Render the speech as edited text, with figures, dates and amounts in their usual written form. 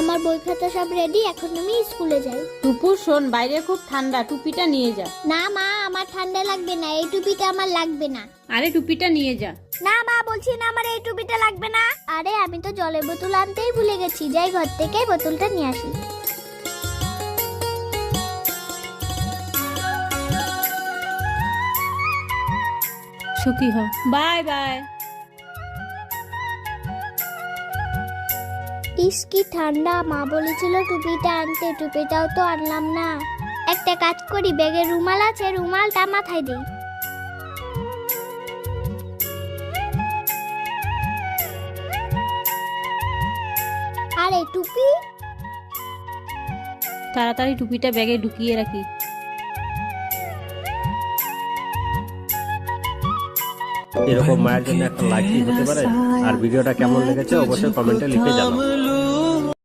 আমার বই খাতা সব রেডি, এখন আমি স্কুলে যাই। টুপু শোন, বাইরে খুব ঠান্ডা, টুপিটা নিয়ে যা। না মা, আমার ঠান্ডা লাগবে না, এই টুপিটা আমার লাগবে না। আরে টুপিটা নিয়ে যা। না মা, বলছি না আমার এই টুপিটা লাগবে না। আরে আমি তো জলের বোতল আনতেই ভুলে গেছি, যাই ঘর থেকে বোতলটা নিয়ে আসি। সুখী হ। Bye bye. ইস কি ঠান্ডা, মা বলেছিল টুপিটা আনতে, টুপিটাও তো আনলাম না। একটা কাজ করি, ব্যাগে রুমাল আছে, রুমালটা মাথায় দিই। আরে টুপি, তাড়াতাড়ি টুপিটা ব্যাগে ঢুকিয়ে রাখি। এরকম মায়ের জন্য একটা লাইক হতে পারে। আর ভিডিওটা কেমন লেগেছে অবশ্যই কমেন্টে লিখে জানাও।